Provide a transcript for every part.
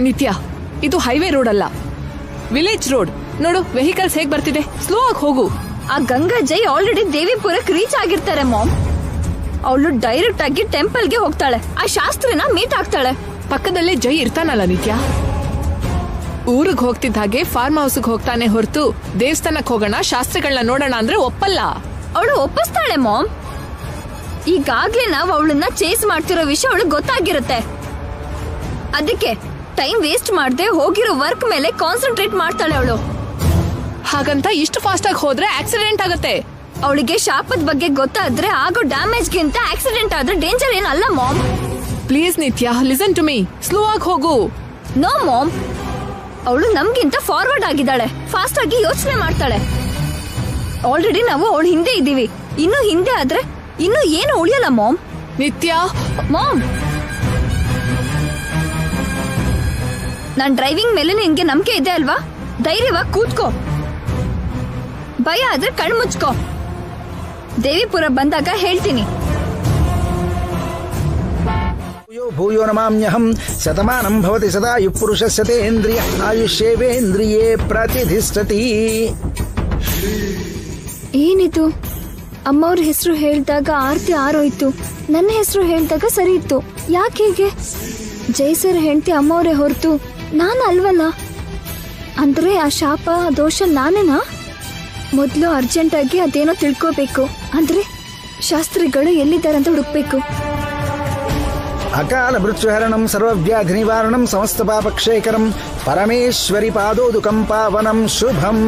ನಿತ್ಯ, ಇದು highway road ಅಲ್ಲ, ವಿಲೇಜ್ ರೋಡ್. ನೋಡು ವೆಹಿಕಲ್ಸ್ ಹೇಗ್ ಬರ್ತಿದೆ, ಸ್ಲೋ ಆಗಿ ಹೋಗು. ಆ ಗಂಗಾ ಜೈ ಆಲ್ರೆಡಿ ದೇವಿಪುರಕ್ಕೆ ರೀಚ್ ಆಗಿರ್ತಾರೆ ಮಾಮ್. ಅವಳು ಡೈರೆಕ್ಟ್ ಆಗಿ ಟೆಂಪಲ್ಗೆ ಹೋಗ್ತಾಳೆ, ಆ ಶಾಸ್ತ್ರಿನ ಮೀಟ್ ಆಗ್ತಾಳೆ. ಪಕ್ಕದಲ್ಲೇ ಜೈ ಇರ್ತಾನಲ್ಲ ನಿತ್ಯ. ಊರಿಗೆ ಹೋಗ್ತಿದ್ದ ಹಾಗೆ ಫಾರ್ಮ್ ಹೌಸ್ಗೆ ಹೋಗ್ತಾನೆ ಹೊರತು ದೇವಸ್ಥಾನಕ್ಕೆ ಹೋಗೋಣ ಶಾಸ್ತ್ರಿಗಳನ್ನ ನೋಡೋಣ ಅಂದ್ರೆ ಒಪ್ಪಲ್ಲ. ಅವಳು ಒಪ್ಪಿಸ್ತಾಳೆ ಮಾಮ್. ಈಗಾಗ್ಲೇ ನಾವು ಅವಳನ್ನ ಚೇಸ್ ಮಾಡ್ತಿರೋ ವಿಷಯ ಅವಳು ಗೊತ್ತಾಗಿರುತ್ತೆ. ಅದಕ್ಕೆ ಟೈಮ್ ವೇಸ್ಟ್ ಮಾಡದೆ ಹೋಗಿರೋ ವರ್ಕ್ ಮೇಲೆ ಕಾನ್ಸಂಟ್ರೇಟ್ ಮಾಡ್ತಾಳೆ ಅವಳು. ಹಾಗಂತ ಇಷ್ಟು ಫಾಸ್ಟ್ ಆಗಿ ಹೋದ್ರೆ ಆಕ್ಸಿಡೆಂಟ್ ಆಗತ್ತೆ. ಅವಳಿಗೆ ಶಾಪದ ಬಗ್ಗೆ ಗೊತ್ತಾದ್ರೆ ಆಗೋ ಡ್ಯಾಮೇಜ್ಗಿಂತ ಆಕ್ಸಿಡೆಂಟ್ ಆದ್ರೆ ಡೇಂಜರ್ ಏನಲ್ಲ ಮಾಮ್. ಪ್ಲೀಸ್ ನಿತ್ಯ, ಲಿಸನ್ ಟು ಮೀ, ಸ್ಲೋ ಆಗಿ ಹೋಗು. ನೋ ಮಾಮ್, ಅವಳು ನಮ್ಗಿಂತ ಫಾರ್ವರ್ಡ್ ಆಗಿದ್ದಾಳೆ, ಫಾಸ್ಟ್ ಆಗಿ ಯೋಚನೆ ಮಾಡ್ತಾಳೆ. ಆಲ್ರೆಡಿ ನಾವು ಅವಳು ಹಿಂದೆ ಇದ್ದೀವಿ, ಇನ್ನು ಹಿಂದೆ ಆದ್ರೆ ಇನ್ನು ಏನು ಉಳಿಯಲ್ಲ ಮಾಮ್. ನಿತ್ಯ ಮಾಮ್, ನಾನ್ ಡ್ರೈವಿಂಗ್ ಮೇಲೆ ನಿನ್ಗೆ ನಂಬಿಕೆ ಇದೆ ಅಲ್ವಾ? ಧೈರ್ಯವಾಗಿ ಕೂತ್ಕೋ, ಭಯ ಆದ್ರೆ ಕಣ್ ಮುಚ್ಕೋ. ದೇವಿಪುರ ಬಂದಾಗ ಹೇಳ್ತೀನಿ. ಭೂಯೋ ನಮಾಮ್ಯಹಂ ಶತಮಾನಂ ಭವತಿ ಸದಾಯು ಪುರುಷಸ್ಯ ತೇಂದ್ರಿಯ ಆಯುಷ್ಯೇವೇಂದ್ರಿಯೇ ಪ್ರತಿಷ್ಠತಿ. ಏನಿದು? ಅಮ್ಮವ್ರ ಹೆಸರು ಹೇಳಿದಾಗ ಆರ್ತಿ ಆರೋಯ್ತು, ನನ್ನ ಹೆಸರು ಹೇಳಿದಾಗ ಸರಿ ಇತ್ತು. ಯಾಕೆ ಹೀಗೆ? ಜೈಸರ್ ಹೆಂಡತಿ ಅಮ್ಮವ್ರೆ ಹೊರತು ನಾನು ಅಲ್ವಲ್ಲ. ಅಂದ್ರೆ ಆ ಶಾಪ ದೋಷ ನಾನೇನಾ? ಮೊದಲು ಅರ್ಜೆಂಟಾಗಿ ಅದೇನೋ ತಿಳ್ಕೋಬೇಕು. ಅಂದ್ರೆ ಶಾಸ್ತ್ರಿಗಳು ಎಲ್ಲಿದ್ದಾರಂತ ಹುಡುಕ್ಬೇಕು. ಅಕಾಲ ಮೃತ್ಯುಹರಣಂ ಸರ್ವವ್ಯಾಧಿ ನಿವಾರಣಂ ಸಮಸ್ತ ಪಾಪಕ್ಷೇಕರಂ ಪರಮೇಶ್ವರಿ ಪಾದೋದುಕಂ ಪಾವನಂ ಶುಭಂ.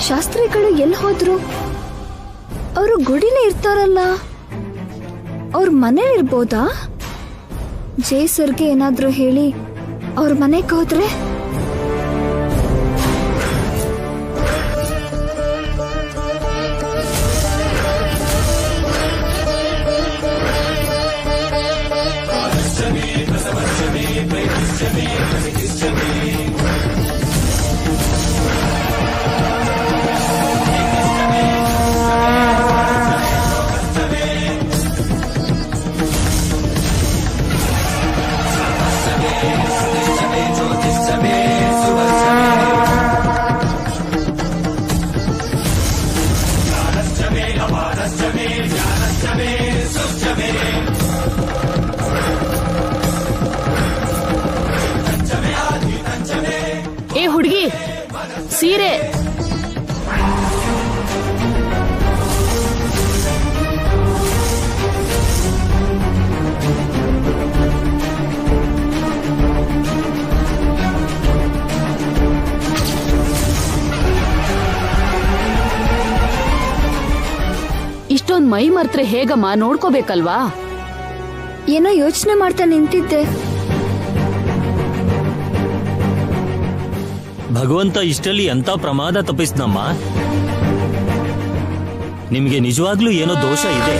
ಶಾಸ್ತ್ರಿಗಳು ಎಲ್ಲಿ ಹೋದ್ರು? ಅವರು ಗುಡಿಲೇ ಇರ್ತಾರಲ್ಲ, ಅವ್ರ ಮನೇಲಿ ಇರ್ಬೋದಾ? ಜೈಸರ್ಗೆ ಏನಾದ್ರೂ ಹೇಳಿ ಅವ್ರ ಮನೆಗೆ ಹೋದ್ರೆ? ಏ ಹುಡುಗಿ, ಸೀರೆ. ಇಷ್ಟೊಂದ್ ಮೈ ಮರ್ತ್ರೆ ಹೇಗಮ್ಮ? ನೋಡ್ಕೋಬೇಕಲ್ವಾ? ಏನೋ ಯೋಚನೆ ಮಾಡ್ತಾ ನಿಂತಿದ್ದೆ. ಭಗವಂತ ಇಷ್ಟಲ್ಲಿ ಎಂತ ಪ್ರಮಾದ ತಪ್ಪಿಸ್ನಮ್ಮ. ನಿಮ್ಗೆ ನಿಜವಾಗ್ಲೂ ಏನೋ ದೋಷ ಇದೆ.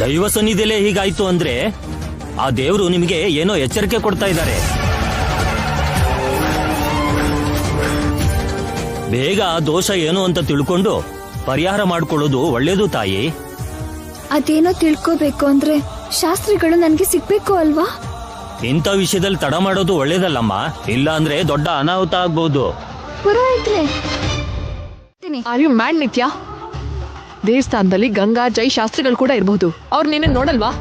ದೈವ ಸನ್ನಿಧಿಲೇ ಹೀಗಾಯ್ತು ಅಂದ್ರೆ ಆ ದೇವರು ನಿಮಗೆ ಏನೋ ಎಚ್ಚರಿಕೆ ಕೊಡ್ತಾ ಇದ್ದಾರೆ. ಬೇಗ ಆ ದೋಷ ಏನು ಅಂತ ತಿಳ್ಕೊಂಡು ಪರಿಹಾರ ಮಾಡ್ಕೊಳ್ಳೋದು ಒಳ್ಳೇದು ತಾಯಿ. ಅದೇನೋ ತಿಳ್ಕೋಬೇಕು ಅಂದ್ರೆ ಶಾಸ್ತ್ರಿಗಳು ನನ್ಗೆ ಸಿಗ್ಬೇಕು ಅಲ್ವಾ? ಇಂಥ ವಿಷಯದಲ್ಲಿ ತಡ ಮಾಡೋದು ಒಳ್ಳೇದಲ್ಲಮ್ಮ, ಇಲ್ಲ ಅಂದ್ರೆ ದೊಡ್ಡ ಅನಾಹುತ ಆಗ್ಬಹುದು. ಪುರೋಹಿತ್ರೆ, ಆರ್ ಯು ಮ್ಯಾಡ್ ನಿತ್ಯ? ದೇವಸ್ಥಾನದಲ್ಲಿ ಗಂಗಾ ಜೈ ಶಾಸ್ತ್ರಿಗಳು ಕೂಡ ಇರಬಹುದು. ಅವ್ರು ನೀನು ನೋಡಲ್ವಾ?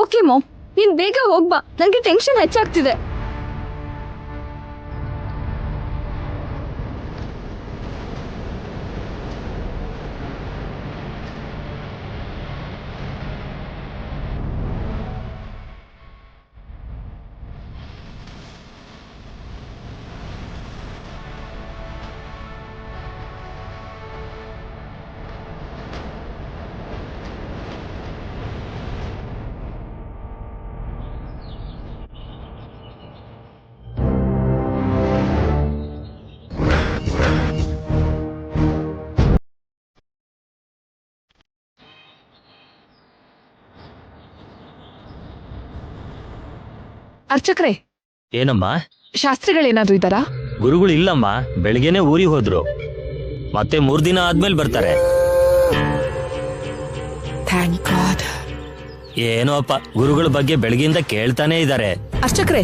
ಓಕೆ ಮಾಮ್, ನೀನ್ ಬೇಗ ಹೋಗ್ಬಾ, ನನ್ಗೆ ಟೆನ್ಷನ್ ಹೆಚ್ಚಾಗ್ತಿದೆ. ಅರ್ಚಕ್ರೆ, ಏನಮ್ಮ? ಶಾಸ್ತ್ರಿಗಳೇನಾದ್ರೂ ಇದ್ದಾರಾ? ಗುರುಗಳು ಇಲ್ಲಮ್ಮ, ಬೆಳಿಗ್ಗೆನೆ ಊರಿಗೆ ಹೋದ್ರು. ಮತ್ತೆ 3 ದಿನ ಆದ್ಮೇಲೆ ಬರ್ತಾರೆ. Thank god. ಏನೋ ಅಪ್ಪ, ಗುರುಗಳ ಬಗ್ಗೆ ಬೆಳಗ್ಗೆಯಿಂದ ಕೇಳ್ತಾನೆ ಇದ್ದಾರೆ. ಅರ್ಚಕ್ರೆ,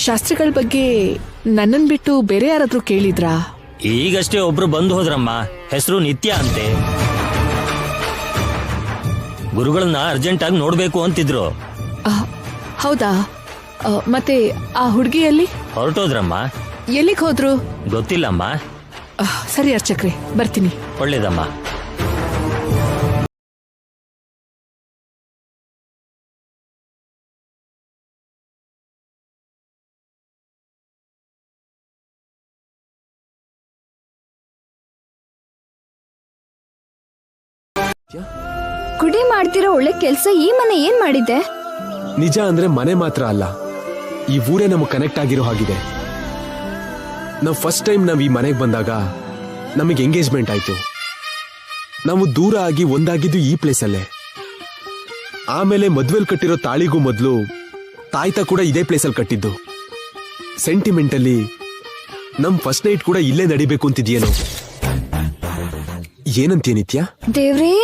ಶಾಸ್ತ್ರಿಗಳ ಬಗ್ಗೆ ನನ್ನನ್ ಬಿಟ್ಟು ಬೇರೆ ಯಾರಾದ್ರೂ ಕೇಳಿದ್ರಾ? ಈಗಷ್ಟೇ ಒಬ್ರು ಬಂದು ಹೋದ್ರಮ್ಮ, ಹೆಸರು ನಿತ್ಯ ಅಂತೆ. ಗುರುಗಳನ್ನ ಅರ್ಜೆಂಟ್ ಆಗಿ ನೋಡ್ಬೇಕು ಅಂತಿದ್ರು. ಹೌದಾ? ಮತ್ತೆ ಆ ಹುಡುಗಿಯಲ್ಲಿ ಹೊರಟೋದ್ರಮ್ಮ. ಎಲ್ಲಿಗೆ ಹೋದ್ರು? ಗೊತ್ತಿಲ್ಲಮ್ಮ. ಸರಿ ಅರ್ಚಕ್ರೆ, ಬರ್ತೀನಿ. ಒಳ್ಳೇದಮ್ಮ. ಕುಡಿ ಮಾಡ್ತಿರೋ ಒಳ್ಳೆ ಕೆಲ್ಸ ಈ ಮನೆ ಏನ್ ಮಾಡಿದೆ? ನಿಜ ಅಂದ್ರೆ ಮನೆ ಮಾತ್ರ ಅಲ್ಲ, ಈ ಊರೇ ನಮಗೆ ಕನೆಕ್ಟ್ ಆಗಿರೋ ಹಾಗಿದೆ. ನಾವು ಫಸ್ಟ್ ಟೈಮ್ ನಾವು ಈ ಮನೆಗೆ ಬಂದಾಗ ನಮಗೆ ಎಂಗೇಜ್ಮೆಂಟ್ ಆಯ್ತು. ನಾವು ದೂರ ಆಗಿ ಒಂದಾಗಿದ್ದು ಈ ಪ್ಲೇಸಲ್ಲೇ. ಆಮೇಲೆ ಮದ್ವೆಲ್ ಕಟ್ಟಿರೋ ತಾಳಿಗೂ ಮೊದಲು ತಾಯ್ತ ಕೂಡ ಇದೇ ಪ್ಲೇಸಲ್ಲಿ ಕಟ್ಟಿದ್ದು. ಸೆಂಟಿಮೆಂಟಲ್ಲಿ ನಮ್ ಫಸ್ಟ್ ನೈಟ್ ಕೂಡ ಇಲ್ಲೇ ನಡಿಬೇಕು ಅಂತಿದ್ಯೇನೋ. ಏನಂತೀಯ ನಿತ್ಯ? ದೇವ್ರೇ,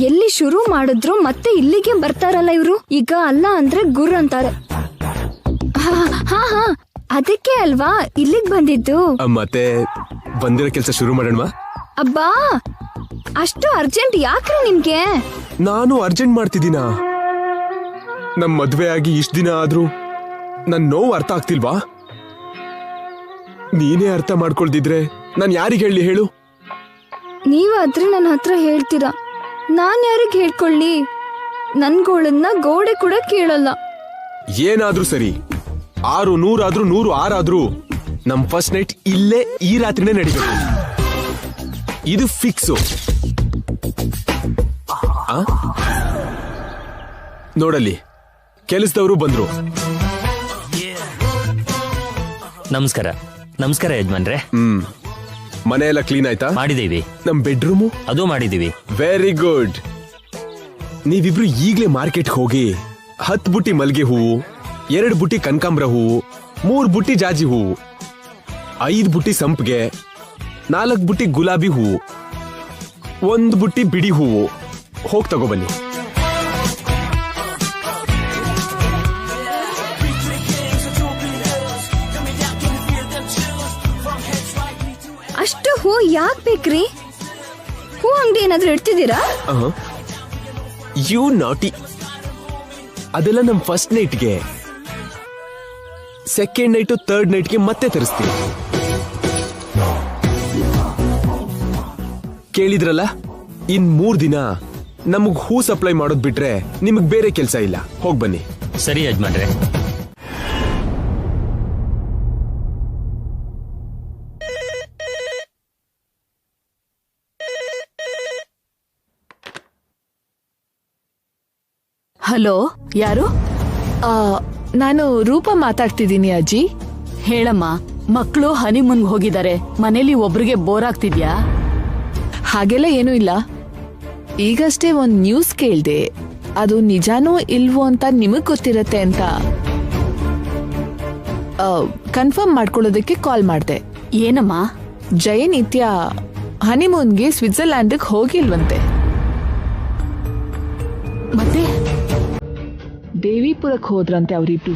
ಎಲ್ಲಿ ಶುರು ಮಾಡಿದ್ರು ಮತ್ತೆ ಇಲ್ಲಿಗೆ ಬರ್ತಾರಲ್ಲ ಇವ್ರು. ಈಗ ಅಲ್ಲ ಅಂದ್ರೆ ಗುರ್ ಅಂತಾರೆ. ಹಾ, ಅದಕ್ಕೆ ಅಲ್ವಾ ಇಲ್ಲಿಗ್ ಬಂದಿದ್ದು. ಮತ್ತೆ ಬಂದಿರೋ ಕೆಲಸ ಶುರು ಮಾಡೋಣವಾ? ಅಬ್ಬಾ, ಅಷ್ಟು ಅರ್ಜೆಂಟ್ ಯಾಕ್ರಿ ನಿಮ್ಗೆ? ನಾನು ಅರ್ಜೆಂಟ್ ಮಾಡ್ತಿದ್ದೀನ? ನಮ್ ಮದ್ವೆ ಆಗಿ ಇಷ್ಟ ದಿನ ಆದ್ರೂ ನನ್ ನೋವು ಅರ್ಥ ಆಗ್ತಿಲ್ವಾ? ನೀನೇ ಅರ್ಥ ಮಾಡ್ಕೊಳ್ದಿದ್ರೆ ನಾನ್ ಯಾರಿಗೆ ಹೇಳಿ ಹೇಳು? ನೀವಾದ್ರೆ ನನ್ನ ಹತ್ರ ಹೇಳ್ತೀರಾ, ನಾನ್ ಯಾರಿಗ್ ಹೇಳ್ಕೊಳ್ಳಿ? ನನ್ಗೋಳನ್ನ ಗೋಡೆ ಕೂಡ ಕೇಳಲ್ಲ. ಏನಾದ್ರೂ ಸರಿ, 600 ಆದ್ರೂ 106 ಆದ್ರೂ ನಮ್ ಫಸ್ಟ್ ನೈಟ್ ಇಲ್ಲೇ ಈ ರಾತ್ರಿನೇ ನಡಿಬೇಕು. ಇದು ಫಿಕ್ಸು. ನೋಡಲ್ಲಿ, ಕೆಲಸದವರು ಬಂದ್ರು. ನಮಸ್ಕಾರ. ನಮಸ್ಕಾರ ಯಜಮಾನ್ರೆ. ಮನೆ ಎಲ್ಲ ಕ್ಲೀನ್ ಆಯ್ತಾ? ಮಾಡಿದೀವಿ. ನಮ್ ಬೆಡ್ರೂಮು ಅದು ಮಾಡಿದೀವಿ. Very good. ನೀವಿಬ್ರು ಈಗ್ಲೇ ಮಾರ್ಕೆಟ್ ಹೋಗಿ 10 ಬುಟ್ಟಿ ಮಲ್ಗೆ ಹೂವು, 2 ಬುಟ್ಟಿ ಕನಕಾಂಬರ ಹೂವು, 3 ಬುಟ್ಟಿ ಜಾಜಿ ಹೂವು, 5 ಬುಟ್ಟಿ ಸಂಪಿಗೆ, 4 ಬುಟ್ಟಿ ಗುಲಾಬಿ ಹೂವು, 1 ಬುಟ್ಟಿ ಬಿಡಿ ಹೂವು ಹೋಗ್ ತಗೋಬನ್ನಿ. ಅಷ್ಟು ಹೂ ಯಾಕ್ ಬೇಕ್ರಿ? ಹೂ ಅಂಗಡಿ ಏನಾದ್ರೂ ಇಡ್ತಿದ್ದೀರಾ? You naughty. ಅದೆಲ್ಲ ನಮ್ ಫಸ್ಟ್ ನೈಟ್ಗೆ. ಸೆಕೆಂಡ್ ನೈಟು ಥರ್ಡ್ ನೈಟ್ಗೆ ಮತ್ತೆ ತರಿಸ್ತೀವಿ. ಕೇಳಿದ್ರಲ್ಲ, ಇನ್ 3 ದಿನ ನಮಗ್ ಹೂ ಸಪ್ಲೈ ಮಾಡೋದ್ ಬಿಟ್ರೆ ನಿಮಗ್ ಬೇರೆ ಕೆಲ್ಸ ಇಲ್ಲ. ಹೋಗ್ ಬನ್ನಿ. ಸರಿ ಯಜಮಾನ್ರೆ. ಹಲೋ, ಯಾರು? ನಾನು ರೂಪ ಮಾತಾಡ್ತಿದ್ದೀನಿ ಅಜ್ಜಿ. ಹೇಳಮ್ಮ. ಮಕ್ಕಳು ಹನಿಮೂನ್ಗೆ ಹೋಗಿದ್ದಾರೆ, ಮನೇಲಿ ಒಬ್ರಿಗೆ ಬೋರ್ ಆಗ್ತಿದ್ಯಾ? ಹಾಗೆಲ್ಲ ಏನೂ ಇಲ್ಲ. ಈಗಷ್ಟೇ ಒಂದ್ ನ್ಯೂಸ್ ಕೇಳ್ದೆ, ಅದು ನಿಜಾನೋ ಇಲ್ವೋ ಅಂತ ನಿಮಗ್ ಗೊತ್ತಿರತ್ತೆ ಅಂತ ಕನ್ಫರ್ಮ್ ಮಾಡ್ಕೊಳ್ಳೋದಕ್ಕೆ ಕಾಲ್ ಮಾಡ್ದೆ. ಏನಮ್ಮ? ಜಯ ನಿತ್ಯ ಹನಿಮೂನ್ಗೆ ಸ್ವಿಟ್ಜರ್ಲ್ಯಾಂಡ್ಗೆ ಹೋಗಿಲ್ವಂತೆ. ಮತ್ತೆ ದೇವಿಪುರಕ್ಕೆ ಹೋದ್ರಂತೆ ಅವರಿಬ್ರು.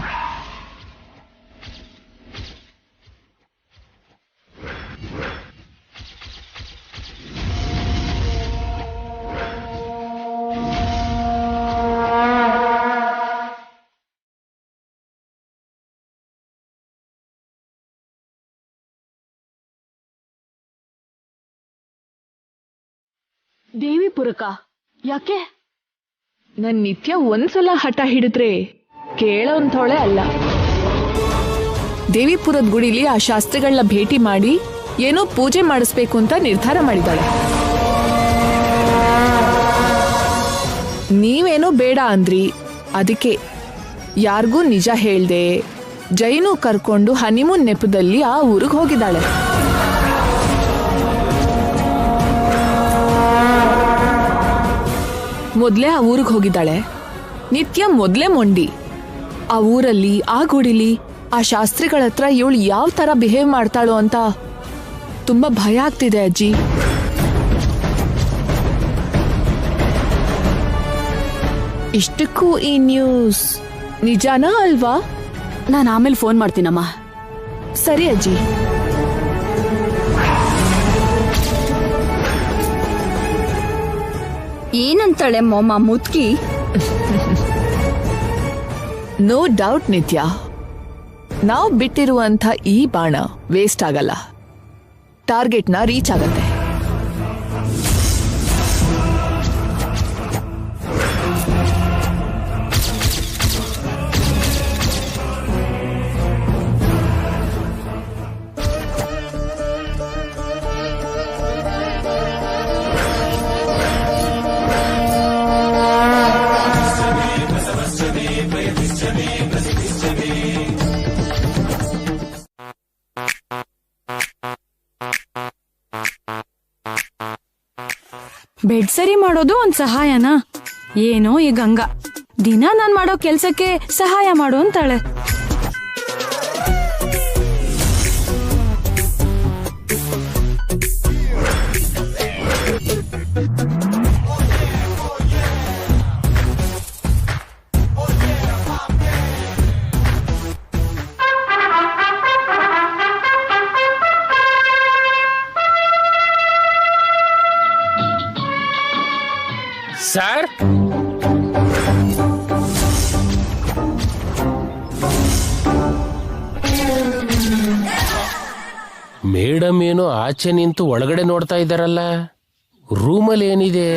ದೇವಿಪುರಕ ಯಾಕೆ? ನನ್ ನಿತ್ಯ ಒಂದ್ಸಲ ಹಠ ಹಿಡಿದ್ರೆ ಕೇಳೋಂಥೋಳೆ ಅಲ್ಲ. ದೇವಿಪುರದ ಗುಡಿಲಿ ಆ ಶಾಸ್ತ್ರಿಗಳನ್ನ ಭೇಟಿ ಮಾಡಿ ಏನೋ ಪೂಜೆ ಮಾಡಿಸ್ಬೇಕು ಅಂತ ನಿರ್ಧಾರ ಮಾಡಿದಾಳೆ. ನೀವೇನೋ ಬೇಡ ಅಂದ್ರಿ, ಅದಕ್ಕೆ ಯಾರಿಗೂ ನಿಜ ಹೇಳ್ದೆ ಜೈನು ಕರ್ಕೊಂಡು ಹನಿಮೂನ್ ನೆಪದಲ್ಲಿ ಆ ಊರಿಗೆ ಹೋಗಿದ್ದಾಳೆ. ಮೊದ್ಲೇ ಆ ಊರಿಗೆ ಹೋಗಿದ್ದಾಳೆ. ನಿತ್ಯ ಮೊದ್ಲೇ ಮೊಂಡಿ. ಆ ಊರಲ್ಲಿ, ಆ ಗುಡಿಲಿ, ಆ ಶಾಸ್ತ್ರಿಗಳ ಹತ್ರ ಇವಳು ಯಾವ ತರ ಬಿಹೇವ್ ಮಾಡ್ತಾಳೋ ಅಂತ ತುಂಬಾ ಭಯ ಆಗ್ತಿದೆ ಅಜ್ಜಿ. ಇಷ್ಟಕ್ಕೂ ಈ ನ್ಯೂಸ್ ನಿಜಾನಾ ಅಲ್ವಾ? ನಾನು ಆಮೇಲೆ ಫೋನ್ ಮಾಡ್ತೀನಮ್ಮ. ಸರಿ ಅಜ್ಜಿ. ಏನಂತಾಳೆ ಮೊಮ್ಮ ಮುದ್ಕಿ? ನೋ ಡೌಟ್ ನಿತ್ಯ, ನಾವು ಬಿಟ್ಟಿರುವಂಥ ಈ ಬಾಣ ವೇಸ್ಟ್ ಆಗಲ್ಲ, ಟಾರ್ಗೆಟ್ನ ರೀಚ್ ಆಗತ್ತೆ. ಬೆಡ್ ಸರಿ ಮಾಡೋದು ಒಂದ್ ಸಹಾಯನಾ? ಏನೋ ಈ ಗಂಗಾ ದಿನ ನಾನ್ ಮಾಡೋ ಕೆಲ್ಸಕ್ಕೆ ಸಹಾಯ ಮಾಡು ಅಂತಾಳೆ. ಸರ್, ಮೇಡಮ್ ಏನೋ ಆಚೆ ನಿಂತು ಒಳಗಡೆ ನೋಡ್ತಾ ಇದ್ದಾರಲ್ಲ, ರೂಮಲ್ಲಿ ಏನಿದೆ?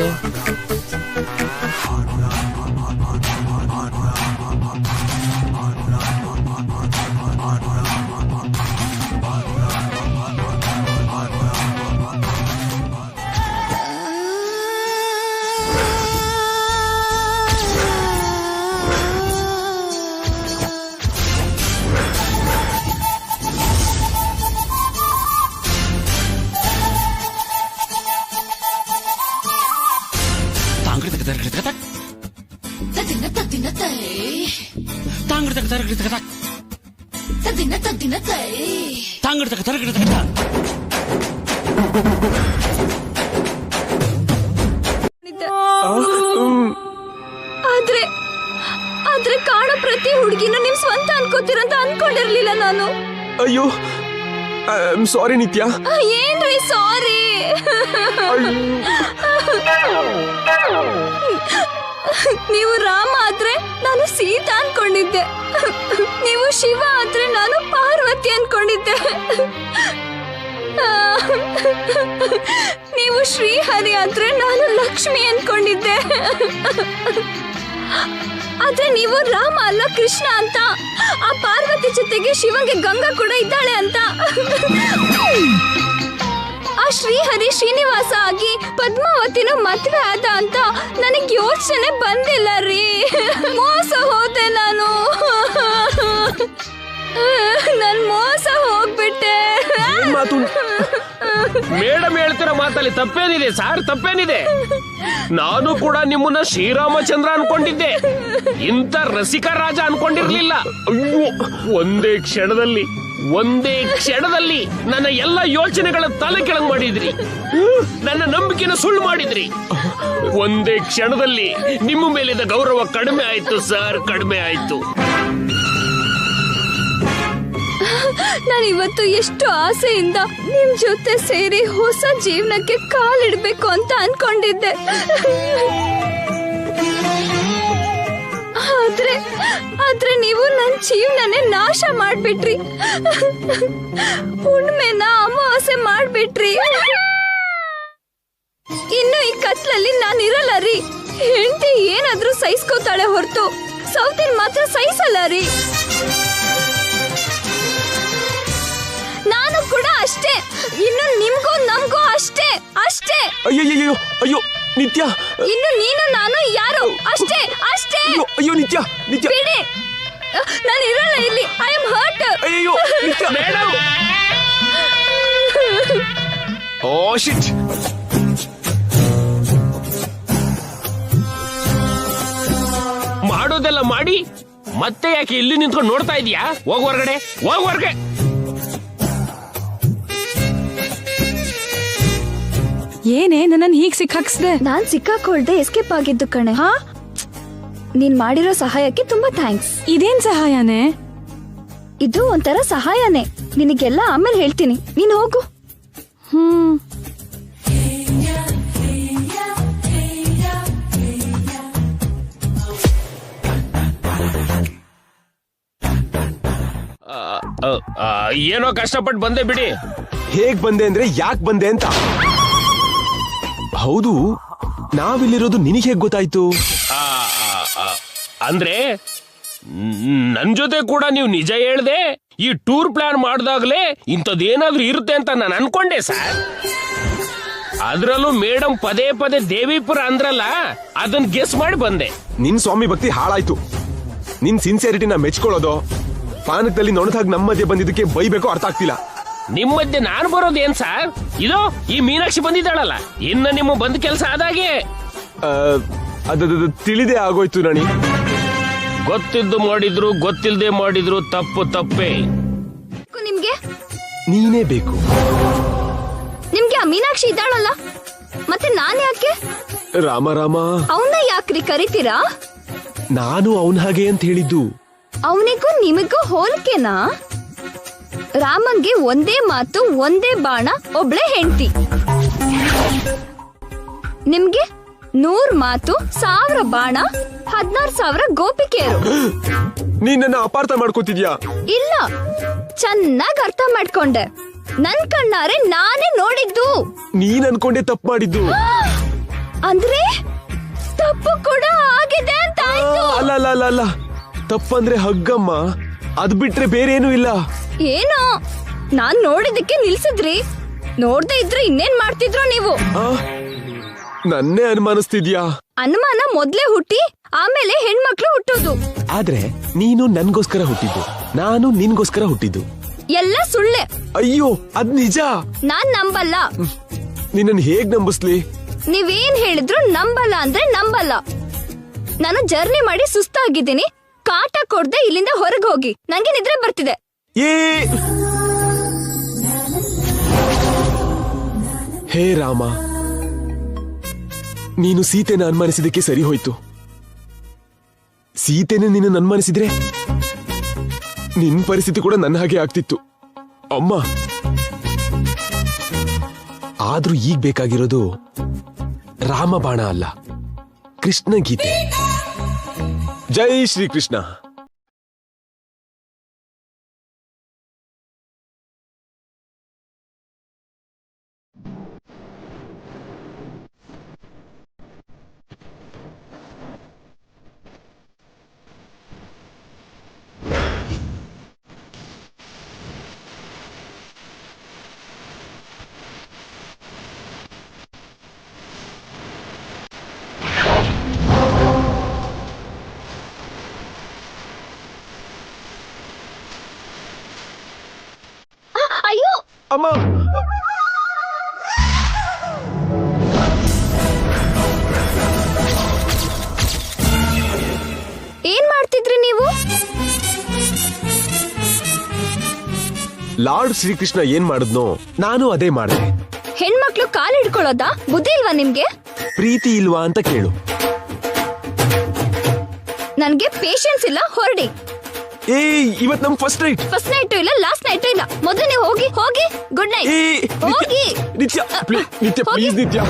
ಆದ್ರೆ ಕಾಣೋ ಪ್ರತಿ ಹುಡುಗಿನೂ ನಿಮ್ ಸ್ವಂತ ಅನ್ಕೋತೀರಂತ ಅನ್ಕೊಂಡಿರ್ಲಿಲ್ಲ ನಾನು. ಅಯ್ಯೋ, ಸಾರಿ ನಿತ್ಯ. ಏನ್ರಿ ಸಾರಿ? ನೀವು ರಾಮ ಆದ್ರೆ ನಾನು ಸೀತಾ ಅನ್ಕೊಂಡಿದ್ದೆ, ನೀವು ಶಿವ ಆದ್ರೆ ನಾನು ಪಾರ್ವತಿ ಅನ್ಕೊಂಡಿದ್ದೆ, ನೀವು ಶ್ರೀಹರಿ ಆದ್ರೆ ನಾನು ಲಕ್ಷ್ಮಿ ಅನ್ಕೊಂಡಿದ್ದೆ. ಆದ್ರೆ ನೀವು ರಾಮ ಅಲ್ಲ ಕೃಷ್ಣ ಅಂತ, ಆ ಪಾರ್ವತಿ ಜೊತೆಗೆ ಶಿವಂಗೆ ಗಂಗಾ ಕೂಡ ಇದ್ದಾಳೆ ಅಂತ, ಆ ಶ್ರೀಹರಿ ಶ್ರೀನಿವಾಸ ಆಗಿ ಪದ್ಮಾವತಿನೂ ಮದ್ವೆ ಆದ ಅಂತ ನನಗೆ ಯೋಚನೆ ಬಂದಿಲ್ಲ ರೀ. ಮೋಸ ಹೋದೆ ನಾನು, ನನ್ ಮೋಸ ಹೋಗ್ಬಿಟ್ಟೆ. ಮೇಡಮ್ ಹೇಳ್ತಿರೋ ಮಾತಲ್ಲಿ ತಪ್ಪೇನಿದೆ ಸರ್? ತಪ್ಪೇನಿದೆ? ನಾನು ಕೂಡ ನಿಮ್ಮನ್ನ ಶ್ರೀರಾಮಚಂದ್ರ ಅನ್ಕೊಂಡಿದ್ದೆ, ಇಂಥ ರಸಿಕ ರಾಜ ಅನ್ಕೊಂಡಿರ್ಲಿಲ್ಲ. ಅಯ್ಯೋ, ಒಂದೇ ಕ್ಷಣದಲ್ಲಿ ನನ್ನ ಎಲ್ಲ ಯೋಚನೆಗಳ ತಲೆ ಕೆಳಗ್ ಮಾಡಿದ್ರಿ, ನನ್ನ ನಂಬಿಕೆನ ಸುಳ್ಳು ಮಾಡಿದ್ರಿ. ಒಂದೇ ಕ್ಷಣದಲ್ಲಿ ನಿಮ್ಮ ಮೇಲಿದ್ದ ಗೌರವ ಕಡಿಮೆ ಆಯ್ತು ಸರ್, ಕಡಿಮೆ ಆಯ್ತು. ನಾನಿವತ್ತು ಎಷ್ಟು ಆಸೆಯಿಂದ ನಿಮ್ ಜೊತೆ ಸೇರಿ ಹೊಸ ಜೀವನಕ್ಕೆ ಕಾಲಿಡ್ಬೇಕು ಅಂತ ಅನ್ಕೊಂಡಿದ್ದೆ. ಆದ್ರೆ ನೀವು ನನ್ ಜೀವನನೇ ನಾಶ ಮಾಡ್ಬಿಟ್ರಿ, ಹುಣ್ಮೆನ ಅಮಾವಾಸ್ಯೆ ಮಾಡ್ಬಿಟ್ರಿ. ಇನ್ನು ಈ ಕತ್ಲಲ್ಲಿ ನಾನಿರಲ್ಲ ರೀ. ಹೆಂಡತಿ ಏನಾದ್ರೂ ಸಹಿಸ್ಕೋತಾಳೆ ಹೊರತು ಸೌತಿನ್ ಮಾತ್ರ ಸಹಿಸಲ್ಲ ರೀ. ನಾನು ಕೂಡ ಅಷ್ಟೇ, ಇನ್ನು ನಿಮ್ಗೂ ನಮ್ಗೂ ಅಷ್ಟೇ ಅಷ್ಟೇ. ಅಯ್ಯೋ ಅಯ್ಯೋ ನಿತ್ಯ, ಇನ್ನು ನೀನು ನಾನು ಯಾರು ಅಷ್ಟೇ ಅಷ್ಟೇ. ಅಯ್ಯೋ ನಿತ್ಯ ನಿತ್ಯ ಬಿಡಿ, ನಾನು ಇರಲ್ಲ ಇಲ್ಲಿ. I am hurt. ಅಯ್ಯೋ ನಿತ್ಯ. ಮೇಡಮ್, ಓ ಶಿಟ್. ಮಾಡೋ ಎಲ್ಲ ಮಾಡಿ ಮತ್ತೆ ಯಾಕೆ ಇಲ್ಲಿ ನಿಂತ್ಕೊಂಡು ನೋಡ್ತಾ ಇದೀಯಾ? ಹೋಗ್ ಹೊರ್ಗಡೆ, ಹೋಗ್ ಹೊರ್ಗೆ. ಏನೇ ನನ್ನನ್ ಹೀಗ್ ಸಿಕ್ಕಾಕ್ಸ್ದೆ? ನಾನ್ ಸಿಕ್ಕಾಕೊಳ್ದೆ ಎಸ್ಕೇಪ್ ಆಗಿದ್ದು ಕಣೆ. ಹಾ, ನೀನ್ ಮಾಡಿರೋ ಸಹಾಯಕ್ಕೆ ತುಂಬಾ ಥ್ಯಾಂಕ್ಸ್. ಇದೇನ್ ಸಹಾಯನೇ? ಇದು ಒಂಥರ ಸಹಾಯನೇ. ನಿನಗೆಲ್ಲ ಆಮೇಲೆ ಹೇಳ್ತೀನಿ, ನೀನ್ ಹೋಗು. ಹ್ಮ್. ಏನೋ ಕಷ್ಟಪಟ್ಟು ಬಂದೆ ಬಿಡಿ. ಹೇಗ್ ಬಂದೆ ಅಂದ್ರೆ ಯಾಕೆ ಬಂದೆ ಅಂತ. ಹೌದು, ನಾವಿಲ್ಲಿರೋದು ನಿನಗೆ ಹೇಗ್ ಗೊತ್ತಾಯ್ತು? ಅಂದ್ರೆ ನನ್ ಜೊತೆ ಕೂಡ ನೀವು ನಿಜ ಹೇಳ್ದೆ. ಈ ಟೂರ್ ಪ್ಲಾನ್ ಮಾಡಿದಾಗ್ಲೇ ಇಂಥದ್ದೇನಾದ್ರೂ ಇರುತ್ತೆ ಅಂತ ನಾನು ಅನ್ಕೊಂಡೆ ಸರ್. ಅದ್ರಲ್ಲೂ ಮೇಡಮ್ ಪದೇ ಪದೇ ದೇವಿಪುರ ಅಂದ್ರಲ್ಲ, ಅದನ್ನ ಗೆಸ್ ಮಾಡಿ ಬಂದೆ. ನಿನ್ ಸ್ವಾಮಿ ಭಕ್ತಿ ಹಾಳಾಯ್ತು. ನಿನ್ ಸಿನ್ಸಿಯರಿಟಿನ ಮೆಚ್ಕೊಳ್ಳೋದು, ಪಾನಕದಲ್ಲಿ ನೊಣದಾಗ ನಮ್ಮ ಮಧ್ಯೆ ಬಂದಿದ್ದಕ್ಕೆ ಬೈಬೇಕು ಅರ್ಥ ಆಗ್ತಿಲ್ಲ. ನಿಮ್ ಮಧ್ಯೆ ನಾನು ಬರೋದು ಏನ್ ಸರ್? ಇದು ಈ ಮೀನಾಕ್ಷಿ ಬಂದಿದ್ದಾಳಲ್ಲ, ಇನ್ನ ನಿಮ್ಮ ಬಂದ್ ಕೆಲಸ ಆದಾಗೆ. ಅದು ತಿಳಿದೇ ಆಗೋಯ್ತು ರಾಣಿ. ಗೊತ್ತಿದ್ದು ಮಾಡಿದ್ರು ಗೊತ್ತಿಲ್ದೆ ಮಾಡಿದ್ರು ತಪ್ಪು ತಪ್ಪೇ. ನಿಮ್ಗೆ ನೀನೇ ಬೇಕು. ನಿಮ್ಗೆ ಆ ಮೀನಾಕ್ಷಿ ಇದ್ದಾಳಲ್ಲ, ಮತ್ತೆ ನಾನ್ ಯಾಕೆ? ರಾಮ ರಾಮ, ಅವನ್ನ ಯಾಕ್ರಿ ಕರಿತೀರಾ? ನಾನು ಅವನ್ ಹಾಗೆ ಅಂತ ಹೇಳಿದ್ದು. ಅವನಿಗೂ ನಿಮಗೂ ಹೋಲಿಕೆನಾ? ರಾಮಂಗೆ ಒಂದೇ ಮಾತು, ಒಂದೇ ಬಾಣ, ಒಬ್ಳೆ ಹೆಂಡತಿ. ನಿಮ್ಗೆ 100 ಮಾತು, 1000 ಬಾಣ, 16,000 ಗೋಪಿಕೆಯರು. ನೀನ್ ನನ್ನ ಅಪಾರ್ಥ ಮಾಡ್ಕೋತಿದ್ಯಾ? ಇಲ್ಲ, ಚೆನ್ನಾಗ್ ಅರ್ಥ ಮಾಡ್ಕೊಂಡೆ. ನನ್ ಕಣ್ಣಾರೆ ನಾನೇ ನೋಡಿದ್ದು. ನೀನ್ ಅನ್ಕೊಂಡೆ ತಪ್ಪು ಮಾಡಿದ್ದು. ಅಂದ್ರೆ ತಪ್ಪು ಕೂಡ ಆಗಿದೆ ಅಂತ ಆಯ್ತು. ಅಲ್ಲ ಅಲ್ಲ ಅಲ್ಲ ಅಲ್ಲ, ತಪ್ಪಂದ್ರೆ ಹಗ್ಗಮ್ಮ, ಅದ್ ಬಿಟ್ರೆ ಬೇರೆ ಏನೂ ಇಲ್ಲ. ಏನೋ ನಾನ್ ನೋಡಿದಕ್ಕೆ ನಿಲ್ಸಿದ್ರಿ, ನೋಡ್ದೆ ಇದ್ರೆ ಇನ್ನೇನ್ ಮಾಡ್ತಿದ್ರು ನೀವು? ನನ್ನೇ ಅನುಮಾನಿಸ್ತಿದ್ಯಾ? ಅನುಮಾನ ಮೊದ್ಲೇ ಹುಟ್ಟಿ ಆಮೇಲೆ ಹೆಣ್ಮಕ್ಳು ಹುಟ್ಟೋದು. ಆದ್ರೆ ನೀನು ನನ್ಗೋಸ್ಕರ ಹುಟ್ಟಿದ್ದು, ನಾನು ನಿನ್ಗೋಸ್ಕರ ಹುಟ್ಟಿದ್ದು. ಎಲ್ಲ ಸುಳ್ಳೆ. ಅಯ್ಯೋ, ಅದ್ ನಿಜ. ನಾನ್ ನಂಬಲ್ಲ. ನಿನ್ನನ್ ಹೇಗ್ ನಂಬಿಸ್ಲಿ? ನೀವೇನ್ ಹೇಳಿದ್ರು ನಂಬಲ್ಲ ಅಂದ್ರೆ ನಂಬಲ್ಲ. ನಾನು ಜರ್ನಿ ಮಾಡಿ ಸುಸ್ತಾಗಿದ್ದೀನಿ. ಕಾಟ ಕೊಡ್ದೆ ಇಲ್ಲಿಂದ ಹೊರಗೆ ಹೋಗಿ, ನಂಗೆ ನಿದ್ರೆ ಬರ್ತಿದೆ. ಹೇ ರಾಮ, ನೀನು ಸೀತೆನ ಅನುಮಾನಿಸಿದಕ್ಕೆ ಸರಿ ಹೋಯ್ತು. ಸೀತೆನ ನೀನು ಅನುಮಾನಿಸಿದ್ರೆ ನಿನ್ ಪರಿಸ್ಥಿತಿ ಕೂಡ ನನ್ನ ಹಾಗೆ ಆಗ್ತಿತ್ತು ಅಮ್ಮ. ಆದ್ರೂ ಈಗ ಬೇಕಾಗಿರೋದು ರಾಮಬಾಣ ಅಲ್ಲ, ಕೃಷ್ಣ ಗೀತೆ. ಜೈ ಶ್ರೀಕೃಷ್ಣ. ಅಯ್ಯೋ ಅಮ್ಮ, ಏನ್ ಮಾಡ್ತಿದ್ರಿ ನೀವು? ಲಾರ್ಡ್ ಶ್ರೀಕೃಷ್ಣ ಏನ್ ಮಾಡಿದ್ನೋ ನಾನು ಅದೇ ಮಾಡಿದೆ. ಹೆಣ್ಮಕ್ಳು ಕಾಲ್ ಹಿಡ್ಕೊಳ್ಳೋದಾ? ಬುದ್ಧಿ ಇಲ್ವಾ ನಿಮ್ಗೆ? ಪ್ರೀತಿ ಇಲ್ವಾ ಅಂತ ಕೇಳು. ನನ್ಗೆ ಪೇಷನ್ಸ್ ಇಲ್ಲ, ಹೊರಡಿ. ಇವತ್ ನಮ್ ಫಸ್ಟ್ ನೈಟ್. ಫಸ್ಟ್ ನೈಟ್ ಇಲ್ಲ, ಲಾಸ್ಟ್ ನೈಟ್ ಇಲ್ಲ. ಮೊದಲು ನೀವು ಹೋಗಿ ಹೋಗಿ. Good night. ಹೋಗಿ ನಿತ್ಯ, ನಿತ್ಯ ಪ್ಲೀಸ್ ನಿತ್ಯ.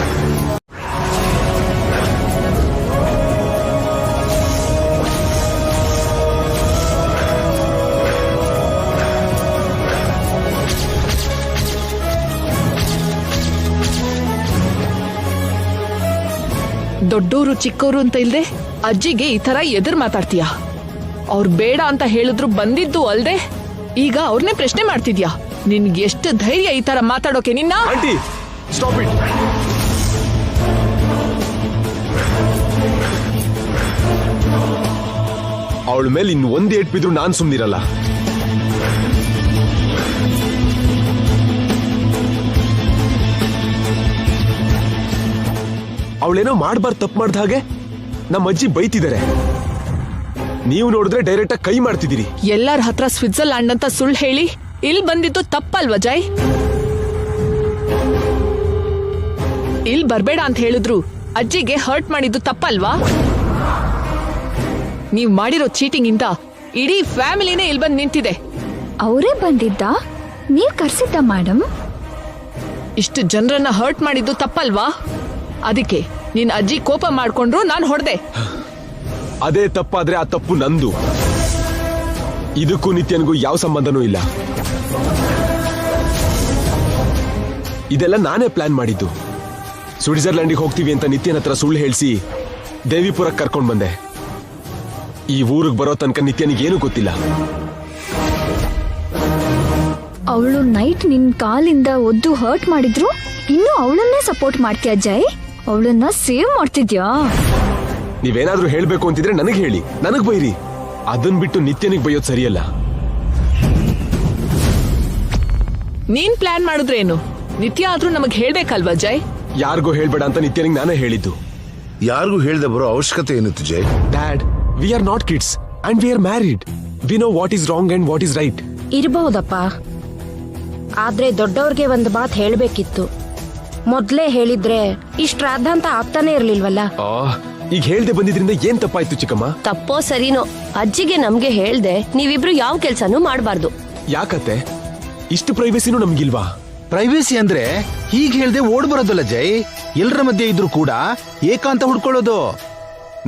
ದೊಡ್ಡೋರು ಚಿಕ್ಕೋರು ಅಂತ ಇಲ್ದೆ ಅಜ್ಜಿಗೆ ಈ ತರ ಎದುರು ಮಾತಾಡ್ತೀಯ? ಅವ್ರು ಬೇಡ ಅಂತ ಹೇಳಿದ್ರು ಬಂದಿದ್ದು ಅಲ್ದೆ ಈಗ ಅವ್ರನ್ನೇ ಪ್ರಶ್ನೆ ಮಾಡ್ತಿದ್ಯಾ? ನಿನ್ಗೆ ಎಷ್ಟು ಧೈರ್ಯ ಈ ತರ ಮಾತಾಡೋಕೆ? ನಿನ್ನ ಆಂಟಿ, ಸ್ಟಾಪ್ ಇಟ್. ಅವಳ ಮೇಲೆ ಇನ್ನು ಒಂದ್ ಏಟ್ ಬಿದ್ರು ನಾನ್ ಸುಮ್ನಿರಲ್ಲ. ಅವಳೇನೋ ಮಾಡ್ಬಾರ್ದು ತಪ್ಪು ಮಾಡ್ದ ಹಾಗೆ ನಮ್ಮ ಅಜ್ಜಿ ಬೈತಿದ್ದಾರೆ. ನೀವು ನೋಡಿದ್ರೆ ಡೈರೆಕ್ಟ್ ಆಗಿ ಕೈ ಮಾಡ್ತಿದ್ದೀರಿ. ಎಲ್ಲರ ಹತ್ರ ಸ್ವಿಟ್ಜರ್ಲ್ಯಾಂಡ್ ಅಂತ ಸುಳ್ಳು ಹೇಳಿ ಇಲ್ಲಿ ಬಂದಿದ್ದು ತಪ್ಪಲ್ವಾ ಜೈ? ಇಲ್ಲಿ ಬರ್ಬೇಡ ಅಂತ ಹೇಳಿದ್ರು ಅಜ್ಜಿಗೆ ಹರ್ಟ್ ಮಾಡಿದ್ದು ತಪ್ಪಲ್ವಾ? ನೀವ್ ಮಾಡಿರೋ ಚೀಟಿಂಗ್ ಇಂದ ಇಡೀ ಫ್ಯಾಮಿಲಿನೇ ಇಲ್ಲಿ ಬಂದು ನಿಂತಿದೆ. ಅವರೇ ಬಂದಿದ್ದ? ನೀವ್ ಕರ್ಸಿದ್ದ ಮೇಡಮ್? ಇಷ್ಟು ಜನರನ್ನ ಹರ್ಟ್ ಮಾಡಿದ್ದು ತಪ್ಪಲ್ವಾ? ಅದಕ್ಕೆ ನಿನ್ ಅಜ್ಜಿ ಕೋಪ ಮಾಡ್ಕೊಂಡ್ರು ನಾನು ಹೊಡೆದೆ. ಅದೇ ತಪ್ಪಾದ್ರೆ ಆ ತಪ್ಪು ನಂದು. ಇದಕ್ಕೂ ನಿತ್ಯನ್ಗೂ ಯಾವ ಸಂಬಂಧನೂ ಇಲ್ಲ. ಇದೆಲ್ಲ ನಾನೇ ಪ್ಲಾನ್ ಮಾಡಿದ್ದು. ಸ್ವಿಟ್ಜರ್ಲ್ಯಾಂಡಿಗೆ ಹೋಗ್ತೀವಿ ಅಂತ ನಿತ್ಯನ ಹತ್ರ ಸುಳ್ಳು ಹೇಳಿಸಿ ದೇವಿಪುರಕ್ಕೆ ಕರ್ಕೊಂಡ್ ಬಂದೆ. ಈ ಊರಿಗೆ ಬರೋ ತನಕ ನಿತ್ಯನಿಗೆ ಏನೂ ಗೊತ್ತಿಲ್ಲ. ಅವಳು ನೈಟ್ ನಿನ್ ಕಾಲಿಂದ ಒದ್ದು ಹರ್ಟ್ ಮಾಡಿದ್ರು ಇನ್ನು ಅವಳನ್ನೇ ಸಪೋರ್ಟ್ ಮಾಡ್ತೀಯ ಜೈ? ಅವಳನ್ನ ಸೇವ್ ಮಾಡ್ತಿದ್ಯಾ? ನೀವೇನಾದ್ರೂ ಹೇಳ್ಬೇಕು ಅಂತಿದ್ರೆ ನನಗೆ ಹೇಳಿ, ನನಗ್ ಬೈರಿ. ಅದನ್ ಬಿಟ್ಟು ನಿತ್ಯನಿಗೆ ಬೈಯೋದು ಸರಿಯಲ್ಲ. ನೀನ್ ಪ್ಲಾನ್ ಮಾಡಿದ್ರೇನು? ನಿತ್ಯ ಆದ್ರೂ ನಮಗ್ ಹೇಳ್ಬೇಕಲ್ವಾ ಜೈ? ಯಾರಿಗೂ ಹೇಳ್ಬೇಡ ಅಂತ ನಿತ್ಯನಿಗೆ ನಾನೇ ಹೇಳಿದ್ದು. ಯಾರಿಗೂ ಹೇಳ್ದೆ ಬರೋ ಅವಶ್ಯಕತೆ ಏನಿತ್ತು Jai? Dad, we are not kids and we are married. We know what is wrong and what is right. ಇರಬಹುದಪ್ಪ, ಆದ್ರೆ ದೊಡ್ಡವ್ರಿಗೆ ಒಂದು ಮಾತು ಹೇಳ್ಬೇಕಿತ್ತು. ಮೊದ್ಲೇ ಹೇಳಿದ್ರೆ ಇಷ್ಟ ರಾಧಾಂತ ಆಗ್ತಾನೆ ಇರ್ಲಿಲ್ವಲ್ಲ. ಈಗ ಹೇಳ್ದೆ ಬಂದಿದ್ರಿಂದ ಏನ್ ತಪ್ಪಾಯ್ತು ಚಿಕ್ಕಮ್ಮ? ತಪ್ಪೋ ಸರಿನೋ, ಅಜ್ಜಿಗೆ ನಮ್ಗೆ ಹೇಳ್ದೆ ನೀವಿಬ್ರು ಯಾವ ಕೆಲ್ಸನೂ ಮಾಡ್ಬಾರ್ದು. ಯಾಕತ್ತೆ? ಇಷ್ಟು ಪ್ರೈವೇಸಿನೂ ನಮ್ಗಿಲ್ವಾ? ಪ್ರೈವೇಸಿ ಅಂದ್ರೆ ಹೀಗ್ ಹೇಳ್ದೆ ಓಡ್ ಬರೋದಲ್ಲ ಜೈ. ಎಲ್ಲರ ಮಧ್ಯೆ ಇದ್ರು ಕೂಡ ಏಕಾಂತ ಹುಡ್ಕೊಳ್ಳೋದು.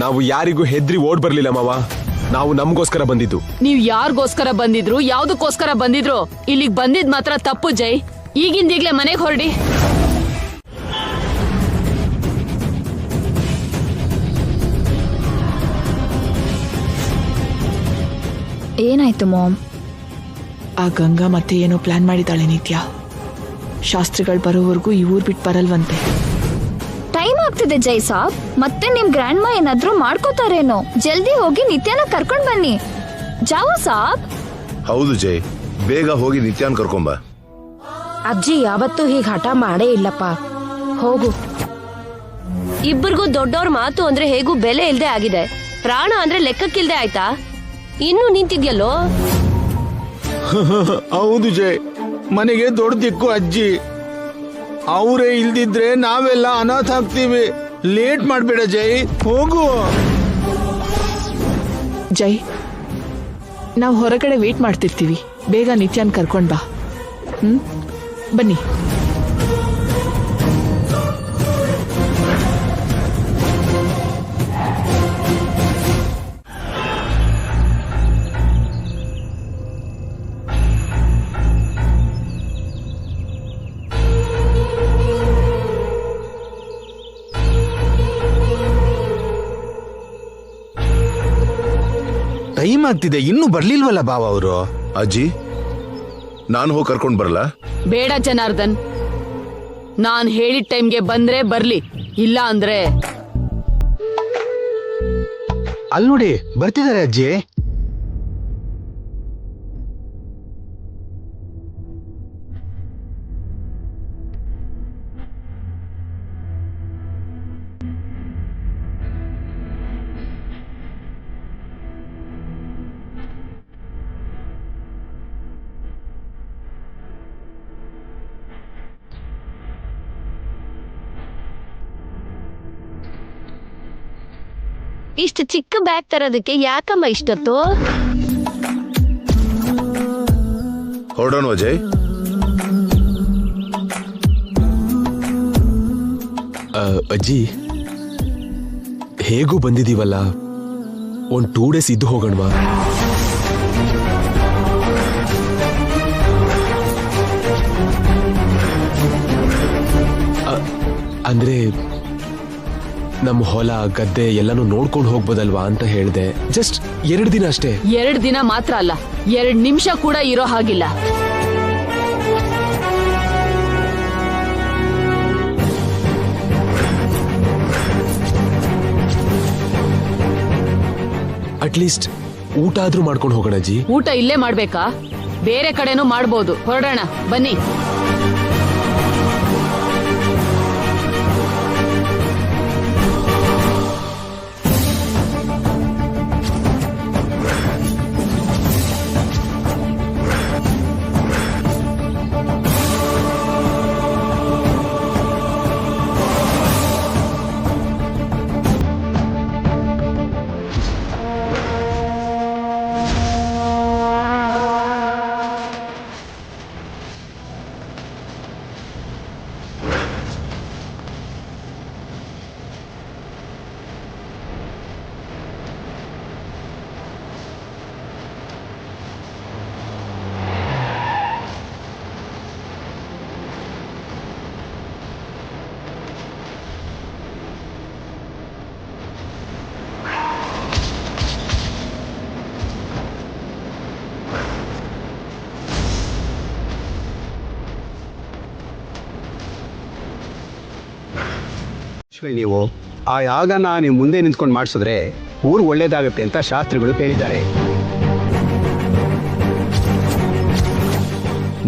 ನಾವು ಯಾರಿಗೂ ಹೆದ್ರಿ ಓಡ್ ಬರ್ಲಿಲ್ಲ ಮಾವ. ನಾವು ನಮ್ಗೋಸ್ಕರ ಬಂದಿದ್ದು. ನೀವ್ ಯಾರಿಗೋಸ್ಕರ ಬಂದಿದ್ರು, ಯಾವ್ದಕ್ಕೋಸ್ಕರ ಬಂದಿದ್ರು, ಇಲ್ಲಿಗ್ ಬಂದಿದ್ ಮಾತ್ರ ತಪ್ಪು ಜೈ. ಈಗಿಂದೀಗ್ಲೇ ಮನೆಗೆ ಹೊರಡಿ. ಏನಾಯ್ತು ಮಾಮ್? ಆ ಗಂಗಾ ಮತ್ತೆ ಏನೋ ಪ್ಲಾನ್ ಮಾಡಿದಾಳೆ ನಿತ್ಯ. ಶಾಸ್ತ್ರಿಗಳು ಬರೋವರೆಗೂ ಈ ಊರ್ ಬಿಟ್ಟು ಬರಲ್ವಂತೆ. ಟೈಮ್ ಆಗ್ತಿದೆ ಜೈ ಸಾಬ್. ಮತ್ತೆ ನಿಮ್ ಗ್ರ್ಯಾಂಡ್ ಮಾ ಏನಾದ್ರೂ ಮಾಡ್ಕೋತಾರೇನೋ. ಜಲ್ದಿ ಹೋಗಿ ನಿತ್ಯನ ಕರ್ಕೊಂಡ್ ಬನ್ನಿ. ಜಾವು ಸಾಬ್. ಹೌದು ಜೈ, ಬೇಗ ಹೋಗಿ ನಿತ್ಯಾನ್ ಕರ್ಕೊಂಬ. ಅಜ್ಜಿ ಯಾವತ್ತೂ ಹೀಗ್ ಹಠ ಮಾಡೇ ಇಲ್ಲಪ್ಪ. ಹೋಗು. ಇಬ್ಬರಿಗೂ ದೊಡ್ಡವ್ರ ಮಾತು ಅಂದ್ರೆ ಹೇಗೂ ಬೆಲೆ ಇಲ್ದೆ ಆಗಿದೆ. ಪ್ರಾಣ ಅಂದ್ರೆ ಲೆಕ್ಕಕ್ಕಿಲ್ದೆ ಆಯ್ತಾ? ಇನ್ನು ನಿಂತಿದ್ಯಲ್ಲೋ. ಹೌದು ಜೈ, ಮನೆಗೆ ದೊಡ್ಡ ದಿಕ್ಕು ಅಜ್ಜಿ. ಅವರೇ ಇಲ್ದಿದ್ರೆ ನಾವೆಲ್ಲ ಅನಾಥ ಆಗ್ತೀವಿ. ಲೇಟ್ ಮಾಡ್ಬೇಡ ಜೈ, ಹೋಗು. ಜೈ, ನಾವು ಹೊರಗಡೆ ವೇಟ್ ಮಾಡ್ತಿರ್ತೀವಿ. ಬೇಗ ನಿತ್ಯನ್ ಕರ್ಕೊಂಡ್ ಬಾ. ಬನ್ನಿ. ಟೈಮ್ ಆಗ್ತಿದೆ, ಇನ್ನೂ ಬರ್ಲಿಲ್ವಲ್ಲ ಬಾವ ಅವರು. ಅಜ್ಜಿ, ನಾನು ಹೋಗಿ ಕರ್ಕೊಂಡ್ ಬರಲ್ಲ? ಬೇಡ ಜನಾರ್ದನ್, ನಾನ್ ಹೇಳಿದ ಟೈಮ್ಗೆ ಬಂದ್ರೆ ಬರ್ಲಿ, ಇಲ್ಲ ಅಂದ್ರೆ. ಅಲ್ಲಿ ನೋಡಿ ಬರ್ತಿದ್ದಾರೆ ಅಜ್ಜಿ. ಇಷ್ಟು ಚಿಕ್ಕ ಬ್ಯಾಗ್ ತರೋದಕ್ಕೆ ಯಾಕಮ್ಮ ಇಷ್ಟೊತ್ತು? ಹೊರಡೋಣ ಅಜಯ್. ಅಜ್ಜಿ, ಹೇಗೂ ಬಂದಿದೀವಲ್ಲ, ಒಂದ್ 2 days ಇದ್ದು ಹೋಗೋಣವಾ? ಅಂದ್ರೆ ನಮ್ಮ ಹೊಲ ಗದ್ದೆ ಎಲ್ಲಾನು ನೋಡ್ಕೊಂಡು ಹೋಗ್ಬೋದಲ್ವಾ ಅಂತ ಹೇಳ್ದೆ. ಜಸ್ಟ್ 2 ದಿನ ಅಷ್ಟೇ. 2 ದಿನ ಮಾತ್ರ ಅಲ್ಲ, 2 ನಿಮಿಷ ಕೂಡ ಇರೋ ಹಾಗಿಲ್ಲ. ಅಟ್ಲೀಸ್ಟ್ ಊಟ ಆದ್ರೂ ಮಾಡ್ಕೊಂಡು ಹೋಗೋಣ ಅಜ್ಜಿ. ಊಟ ಇಲ್ಲೇ ಮಾಡ್ಬೇಕಾ? ಬೇರೆ ಕಡೆನೂ ಮಾಡ್ಬೋದು. ಹೊರಡೋಣ ಬನ್ನಿ. ನೀವು ಆ ಯಾಗನ ನೀವು ಮುಂದೆ ನಿಂತ್ಕೊಂಡು ಮಾಡಿಸಿದ್ರೆ ಊರು ಒಳ್ಳೇದಾಗುತ್ತೆ ಅಂತ ಶಾಸ್ತ್ರಿಗಳು ಹೇಳಿದ್ದಾರೆ.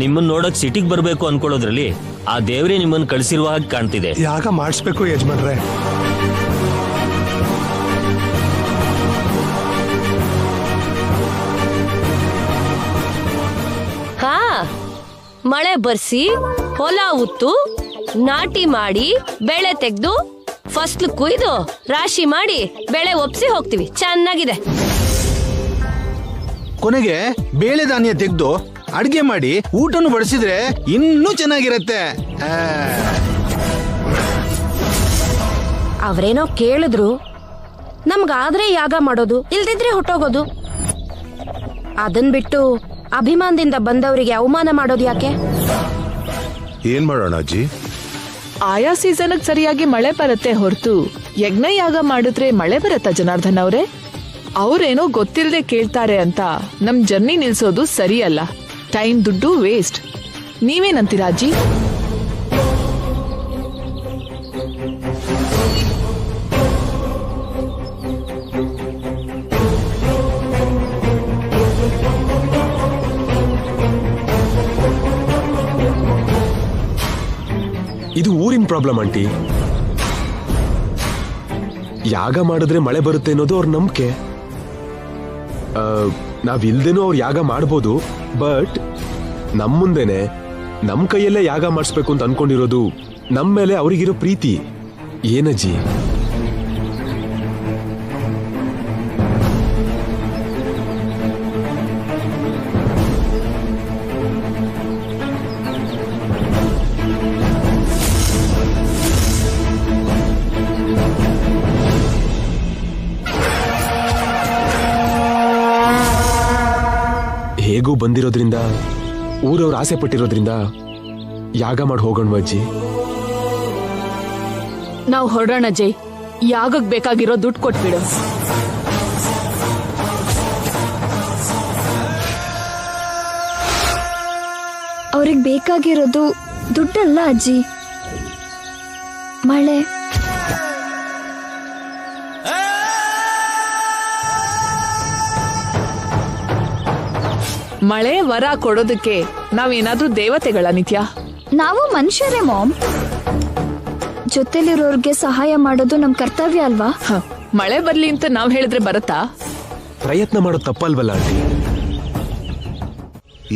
ನಿಮ್ಮನ್ನ ನೋಡಕ್ ಸಿಟಿಗೆ ಬರ್ಬೇಕು ಅನ್ಕೊಳ್ಳೋದ್ರಲ್ಲಿ ಆ ದೇವ್ರೇ ನಿಮ್ಮನ್ನ ಕಳಿಸಿರುವ ಹಾಗೆ ಕಾಣ್ತಿದೆ. ಯಾಗ ಮಾಡಿಸ್ಬೇಕು ಯಜಮಾನ್ರೆ. ಹಾ, ಮಳೆ ಬರ್ಸಿ ಹೊಲ ಉತ್ತು ನಾಟಿ ಮಾಡಿ ಬೆಳೆ ತೆಗೆದು ಫಸ್ಲು ಕುಯ್ದು ರಾಶಿ ಮಾಡಿ ಬೆಳೆ ಒಪ್ಸಿ ಹೋಗ್ತೀವಿ. ಚೆನ್ನಾಗಿದೆ. ಕೊನೆಗೆ ಬೇಳೆ ಧಾನ್ಯ ತೆಗೆದು ಅಡ್ಗೆ ಮಾಡಿ ಊಟನು ಬಡಿಸಿದ್ರೆ ಇನ್ನೂ ಚೆನ್ನಾಗಿರತ್ತೆ. ಅವ್ರೇನೋ ಕೇಳಿದ್ರು, ನಮ್ಗಾದ್ರೆ ಯಾಗ ಮಾಡೋದು, ಇಲ್ದಿದ್ರೆ ಹೊಟ್ಟೋಗೋದು. ಅದನ್ ಬಿಟ್ಟು ಅಭಿಮಾನದಿಂದ ಬಂದವರಿಗೆ ಅವಮಾನ ಮಾಡೋದು ಯಾಕೆ? ಏನ್ ಮಾಡೋಣ ಅಜ್ಜಿ? ಆಯಾ ಸೀಸನ್ಗೆ ಸರಿಯಾಗಿ ಮಳೆ ಬರುತ್ತೆ ಹೊರತು ಯಜ್ಞ ಯಾಗ ಮಾಡಿದ್ರೆ ಮಳೆ ಬರುತ್ತಾ ಜನಾರ್ದನ್ ಅವರೇ? ಅವ್ರೇನೋ ಗೊತ್ತಿಲ್ಲದೆ ಕೇಳ್ತಾರೆ ಅಂತ ನಮ್ ಜರ್ನಿ ನಿಲ್ಸೋದು ಸರಿಯಲ್ಲ. ಟೈಮ್ ದುಡ್ಡು ವೇಸ್ಟ್. ನೀವೇನಂತೀರಾ ಅಜ್ಜಿ? ಇದು ಊರಿನ ಪ್ರಾಬ್ಲಮ್ ಆಂಟಿ. ಯಾಗ ಮಾಡಿದ್ರೆ ಮಳೆ ಬರುತ್ತೆ ಅನ್ನೋದು ಅವ್ರ ನಂಬಿಕೆ. ನಾವಿಲ್ದೇನೂ ಅವ್ರು ಯಾಗ ಮಾಡ್ಬೋದು, ಬಟ್ ನಮ್ ಮುಂದೆನೆ ನಮ್ ಕೈಯಲ್ಲೇ ಯಾಗ ಮಾಡಿಸ್ಬೇಕು ಅಂತ ಅನ್ಕೊಂಡಿರೋದು ನಮ್ ಮೇಲೆ ಅವ್ರಿಗಿರೋ ಪ್ರೀತಿ. ಏನಜ್ಜಿ? ಹೇಗೂ ಬಂದಿರೋದ್ರಿಂದ ಊರವ್ರು ಆಸೆ ಪಟ್ಟಿರೋದ್ರಿಂದ ಯಾಗ ಮಾಡಿ ಹೋಗೋಣ ಅಜ್ಜಿ. ನಾವು ಹೊರಡೋಣ ಜೈ. ಯಾಗಕ್ ಬೇಕಾಗಿರೋ ದುಡ್ಡು ಕೊಟ್ಬಿಡು. ಅವ್ರಿಗೆ ಬೇಕಾಗಿರೋದು ದುಡ್ಡಲ್ಲ ಅಜ್ಜಿ, ಮಳೆ. ಮಳೆ ವರ ಕೊಡೋದಕ್ಕೆ ನಾವೇನಾದ್ರೂ ದೇವತೆಗಳ ನಿತ್ಯ? ನಾವು ಮನುಷ್ಯರೇ ಮಾಮ್. ಜೊತೆಲಿರೋರ್ಗೆ ಸಹಾಯ ಮಾಡೋದು ನಮ್ ಕರ್ತವ್ಯ ಅಲ್ವಾ? ಮಳೆ ಬರ್ಲಿ ಅಂತ ನಾವ್ ಹೇಳಿದ್ರೆ ಬರತ್ತಾ? ಪ್ರಯತ್ನ ಮಾಡೋದು ತಪ್ಪಲ್ವಲ್ಲ ಆಂಟಿ?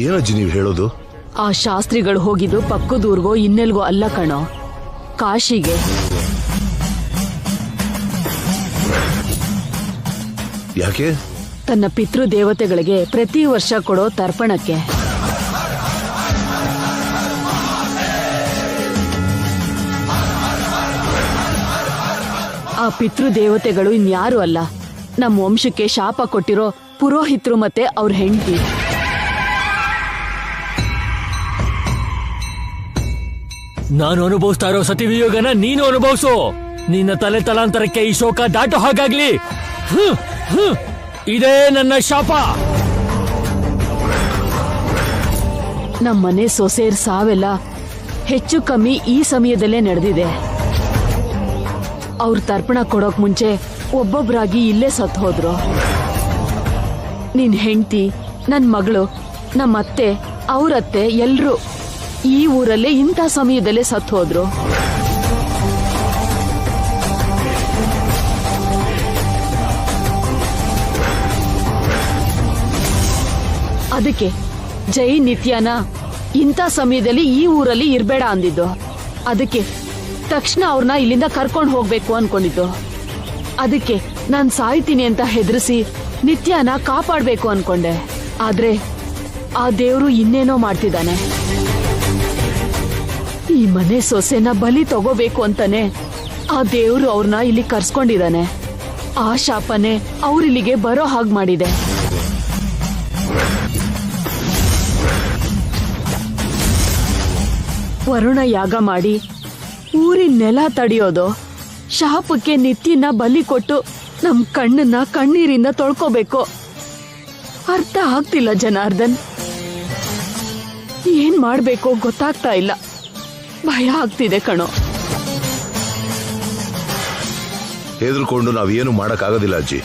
ಏನಜ್ಜಿ ನೀವು ಹೇಳೋದು? ಆ ಶಾಸ್ತ್ರಿಗಳು ಹೋಗಿದ್ದು ಪಕ್ಕದೂರ್ಗೋ ಇನ್ನೆಲ್ಗೋ ಅಲ್ಲ ಕಣೋ, ಕಾಶಿಗೆ. ಯಾಕೆ? ತನ್ನ ಪಿತೃ ದೇವತೆಗಳಿಗೆ ಪ್ರತಿ ವರ್ಷ ಕೊಡೋ ತರ್ಪಣಕ್ಕೆ. ಆ ಪಿತೃ ದೇವತೆಗಳು ಇನ್ಯಾರು ಅಲ್ಲ, ನಮ್ಮ ವಂಶಕ್ಕೆ ಶಾಪ ಕೊಟ್ಟಿರೋ ಪುರೋಹಿತರು ಮತ್ತೆ ಅವ್ರ ಹೆಂಡತಿ. ನಾನು ಅನುಭವಿಸ್ತಾ ಇರೋ ಸತಿವಿಯೋಗನ ನೀನು ಅನುಭವಿಸು. ನಿನ್ನ ತಲೆ ತಲಾಂತರಕ್ಕೆ ಈ ಶೋಕ ದಾಟೋ ಹಾಗಾಗ್ಲಿ. ಇದೇ ನನ್ನ ಶಾಪ. ನಮ್ಮನೆ ಸೊಸೇರ್ ಸಾವೆಲ್ಲ ಹೆಚ್ಚು ಕಮ್ಮಿ ಈ ಸಮಯದಲ್ಲೇ ನಡೆದಿದೆ. ಅವ್ರ ತರ್ಪಣ ಕೊಡೋಕ್ ಮುಂಚೆ ಒಬ್ಬೊಬ್ರಾಗಿ ಇಲ್ಲೇ ಸತ್ತು ಹೋದ್ರು. ನಿನ್ ಹೆಂಡತಿ, ನನ್ ಮಗಳು, ನಮ್ಮತ್ತೆ, ಅವ್ರತ್ತೆ ಎಲ್ರು ಈ ಊರಲ್ಲೇ ಇಂಥ ಸಮಯದಲ್ಲೇ ಸತ್ತು ಹೋದ್ರು. ಅದಕ್ಕೆ ಜೈ ನಿತ್ಯನ ಇಂಥ ಸಮಯದಲ್ಲಿ ಈ ಊರಲ್ಲಿ ಇರ್ಬೇಡ ಅಂದಿದ್ದು. ಅದಕ್ಕೆ ತಕ್ಷಣ ಅವ್ರನ್ನ ಇಲ್ಲಿಂದ ಕರ್ಕೊಂಡು ಹೋಗ್ಬೇಕು ಅನ್ಕೊಂಡಿದ್ದು. ಅದಕ್ಕೆ ನಾನ್ ಸಾಯ್ತೀನಿ ಅಂತ ಹೆದರಿಸಿ ನಿತ್ಯನ ಕಾಪಾಡ್ಬೇಕು ಅನ್ಕೊಂಡೆ. ಆದ್ರೆ ಆ ದೇವ್ರು ಇನ್ನೇನೋ ಮಾಡ್ತಿದ್ದಾನೆ. ಈ ಮನೆ ಸೊಸೆನ ಬಲಿ ತಗೋಬೇಕು ಅಂತಾನೆ ಆ ದೇವ್ರು ಅವ್ರನ್ನ ಇಲ್ಲಿ ಕರ್ಸ್ಕೊಂಡಿದ್ದಾನೆ. ಆ ಶಾಪನೆ ಅವ್ರಿಲ್ಲಿಗೆ ಬರೋ ಹಾಗೆ ಮಾಡಿದೆ. ವರುಣ ಯಾಗ ಮಾಡಿ ಊರಿನ ನೆಲ ತಡೆಯೋದು, ಶಾಪಕ್ಕೆ ನಿತ್ಯನ ಬಲಿ ಕೊಟ್ಟು ನಮ್ ಕಣ್ಣನ್ನ ಕಣ್ಣೀರಿಂದ ತೊಳ್ಕೋಬೇಕು. ಅರ್ಥ ಆಗ್ತಿಲ್ಲ ಜನಾರ್ದನ್. ಏನ್ ಮಾಡ್ಬೇಕೋ ಗೊತ್ತಾಗ್ತಾ ಇಲ್ಲ. ಭಯ ಆಗ್ತಿದೆ ಕಣೋ. ಹೆದರ್ಕೊಂಡು ನಾವೇನು ಮಾಡಕ್ಕಾಗೋದಿಲ್ಲ ಅಜ್ಜಿ.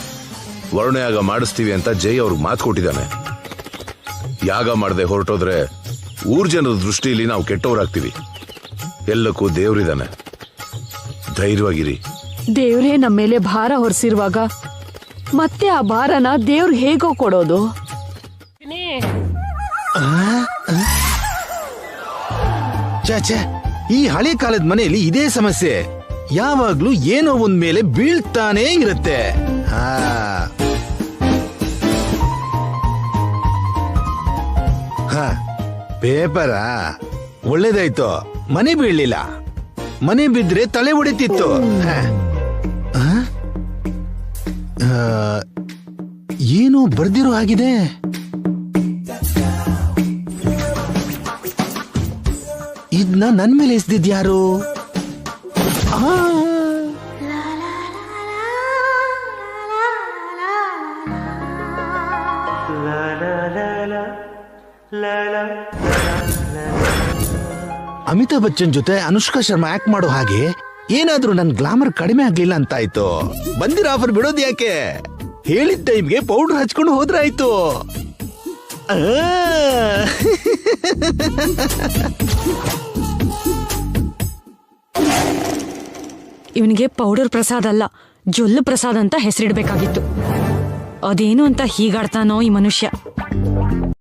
ವರುಣಯಾಗ ಮಾಡಿಸ್ತೀವಿ ಅಂತ ಜೈ ಅವ್ರಿಗೆ ಮಾತು ಕೊಟ್ಟಿದ್ದಾನೆ. ಯಾಗ ಮಾಡದೆ ಹೊರಟೋದ್ರೆ ಊರ್ ಜನರ ದೃಷ್ಟಿಯಲ್ಲಿ ನಾವು ಕೆಟ್ಟವರಾಗ್ತೀವಿ. ಎಲ್ಲಕ್ಕೂ ದೇವ್ರಿದಾನೆ, ಧೈರ್ಯವಾಗಿರಿ. ದೇವ್ರೇ ನಮ್ಮ ಮೇಲೆ ಭಾರ ಹೊರಿಸಿರುವಾಗ ಮತ್ತೆ ಆ ಭಾರನ ದೇವ್ರು ಹೇಗೋ ಕೊಡೋದು? ಚಾಚೆ, ಈ ಹಳೆ ಕಾಲದ ಮನೆಯಲ್ಲಿ ಇದೇ ಸಮಸ್ಯೆ. ಯಾವಾಗ್ಲೂ ಏನೋ ಒಂದ್ ಮೇಲೆ ಬೀಳ್ತಾನೇ ಇರುತ್ತೆ. ಪೇಪರಾ ಒಳ್ಳೇದಾಯ್ತು, ಮನೆ ಬೀಳ್ಲಿಲ್ಲ. ಮನೆ ಬಿದ್ರೆ ತಲೆ ಹೊಡಿತಿತ್ತು. ಏನೋ ಬರ್ದಿರೋ ಆಗಿದೆ. ಇದನ್ನ ನನ್ ಮೇಲೆ ಎಸ್ದಿದ್ಯಾರು? ಅಮಿತಾಬ್ ಬಚ್ಚನ್ ಜೊತೆ ಅನುಷ್ಕಾ ಶರ್ಮಾ ಆಕ್ಟ್ ಮಾಡೋ ಹಾಗೆ ಏನಾದ್ರೂ ನನ್ ಗ್ಲಾಮರ್ ಕಡಿಮೆ ಆಗ್ಲಿಲ್ಲ ಅಂತ ಆಯ್ತು. ಬಂದಿರೋ ಆಫರ್ ಬಿಡೋದು ಯಾಕೆ? ಹೇಳಿದ ಟೈಮ್ಗೆ ಪೌಡರ್ ಹಚ್ಕೊಂಡು ಹೋದ್ರೆ ಆಯ್ತು. ಇವನಿಗೆ ಪೌಡರ್ ಪ್ರಸಾದ್ ಅಲ್ಲ, ಜೊಲ್ಲು ಪ್ರಸಾದ್ ಅಂತ ಹೆಸರಿಡ್ಬೇಕಾಗಿತ್ತು. ಅದೇನು ಅಂತ ಹೀಗಾಡ್ತಾನೋ ಈ ಮನುಷ್ಯ.